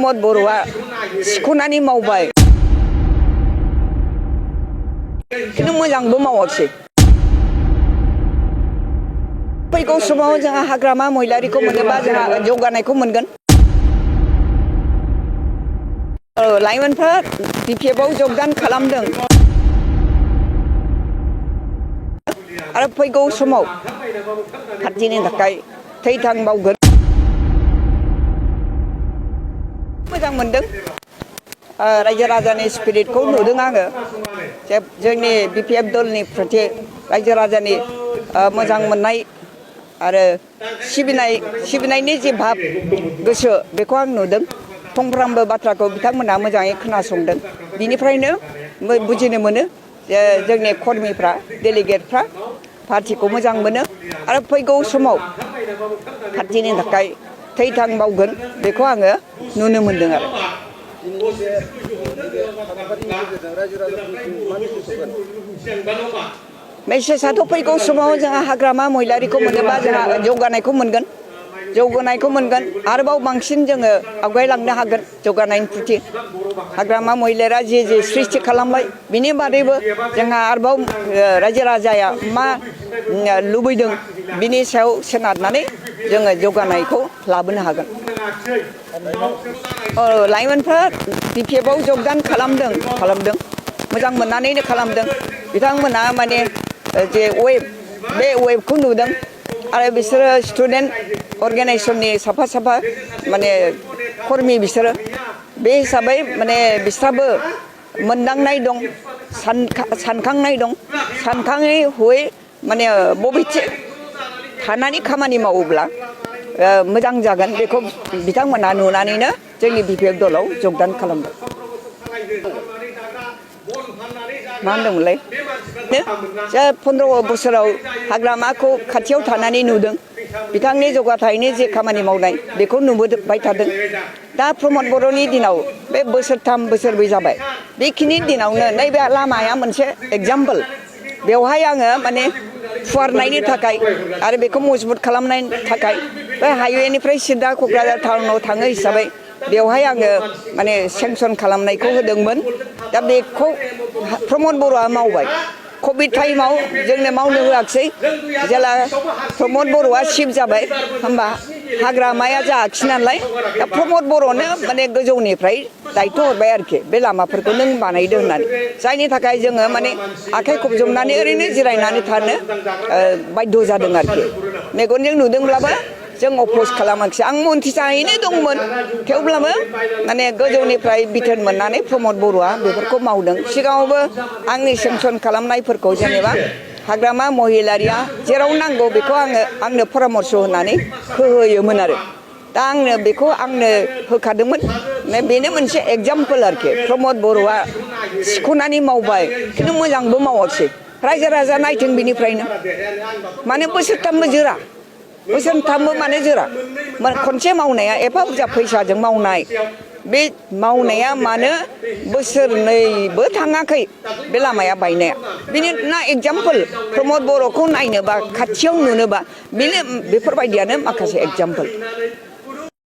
प्रमद बर'आ सिख'नानै मावबाय खिन्थु मोजांबो मावाखिसै फैगौ समाव जोंहा हाग्रामा महिलारिखौ मोनोबा जोंहा जौगानायखौ मोनगोन लाइमोनफ्रा बिपिएफआव जगदान खालामदों आरो फैगौ समाव पार्टिनि थाखाय थै-थां बावगोन मोजां मोनदों रायजो राजानि स्पिरिटखौ नुदों आङो जोंनि बिपिएफ दलनि प्रति रायजो राजानि मोजां मोननाय आरो सिबिनायनि जे भाब गोसो बेखौ आं नुदों फंफ्रामबो बाथ्राखौ बिथांमोना मोजाङै खोनासंदों बिनिफ्रायनो बुजिनो मोनो जे जोंनि कर्मिफ्रा डेलिगेटफ्रा पार्टिखौ मोजां मोनो आरो फैगौ समाव पार्टिनि थाखाय थै-थां बावगोन बेखौ आङो नुनो मोनदों आरो मेसेजआथ' फैगौ समाव जोंहा हाग्रामा महिलारिखौ मोनोबा जोंहा जौगानायखौ मोनगोन आरोबाव बांसिन जोङो आवगायलांनो हागोन जौगानायनि प्रति हाग्रामा महिलारा जे सृष्टि खालामबाय बिनि बादैबो जोंहा आरोबाव रायजो राजाया मा लुबैदों बिनि सायाव सोनारनानै जोङो जौगानायखौ लाबोनो हागोन लाइमोनफ्रा बिपिएफआव जगदान खालामदों मोजां मोननानैनो खालामदों बिथांमोना माने जे बे वेबखौ नुदों आरो बिसोरो स्टुडेन्ट अर्गेनाइजेसननि साफा माने कर्मि बिसोरो बे हिसाबै माने बिस्राबो मोनदांनाय दं सानखांनाय दं सानखाङै हयै माने बबेथिं थानानै खामानि मावोब्ला मोजां जागोन बेखौ बिथांमोना नुनानैनो जोंनि बिपिएफ दलाव जगदान खालामदों मा होनदोंमोनलाय 15 बोसोराव हाग्रामाखौ खाथियाव थानानै नुदों बिथांनि जौगाथायनि जे खामानि मावनाय बेखौ नुबोबाय थादों दा प्रमद बर'नि दिनाव बे बोसोरथाम बोसोरब्रै जाबाय बेखिनि दिनावनो नैबे लामाया मोनसे एग्जाम्पल बेवहाय आङो माने फुवारनायनि थाखाय आरो बेखौ मजबुत खालामनायनि थाखाय बे हाइवेनिफ्राय सिदा क'क्राझार टाउनाव थाङो हिसाबै बेवहाय आङो माने सेंसन खालामनायखौ होदोंमोन दा बेखौ प्रमद बर'आ मावबाय कभिड टाइमाव जोंनो मावनो होआखिसै जेला प्रमद बर'आ चिफ जाबाय होमबा हाग्रामाया जायाखिसै नालाय दा प्रमद बर'नो माने गोजौनिफ्राय दायथ' हरबाय आरोखि बे लामाफोरखौ नों बानायदो होननानै जायनि थाखाय जोङो माने आखाइ खबजबनानै ओरैनो जिरायनानै थानो बाध्य जादों आरोखि मेगनजों नुदोंब्लाबो जों अप'ज खालामाखिसै आं मन्थ्रि जाहैनो दंमोन थेवब्लाबो माने गोजौनिफ्राय बिथोन मोननानै प्रमद बर'आ बेफोरखौ मावदों सिगाङावबो आंनि सेंसन खालामनायफोरखौ जेनेबा हाग्रामा महिलारिया जेराव नांगौ बेखौ आंनो परामर्श होनानै होयोमोन आरो दा बेखौ आंनो होखादोंमोन बेनो मोनसे एग्जाम्पल आरोखि प्रमद बर'आ सिख'नानै मावबाय खिन्थु मोजांबो मावाखिसै रायजो राजा नायथों बिनिफ्रायनो माने बोसोरथामबो जोरा बोसोरथामबो माने जोरा खनसे मावनाया एफा बुरजा फैसाजों मावनाय बे मावनाया मानो बोसोरनैबो थाङाखै बे लामाया बायनाया बेनि ना एग्जाम्पल प्रमद बर'खौ नायनोबा खाथियाव नुनोबा बेफोरबायदियानो माखासे एग्जाम्पल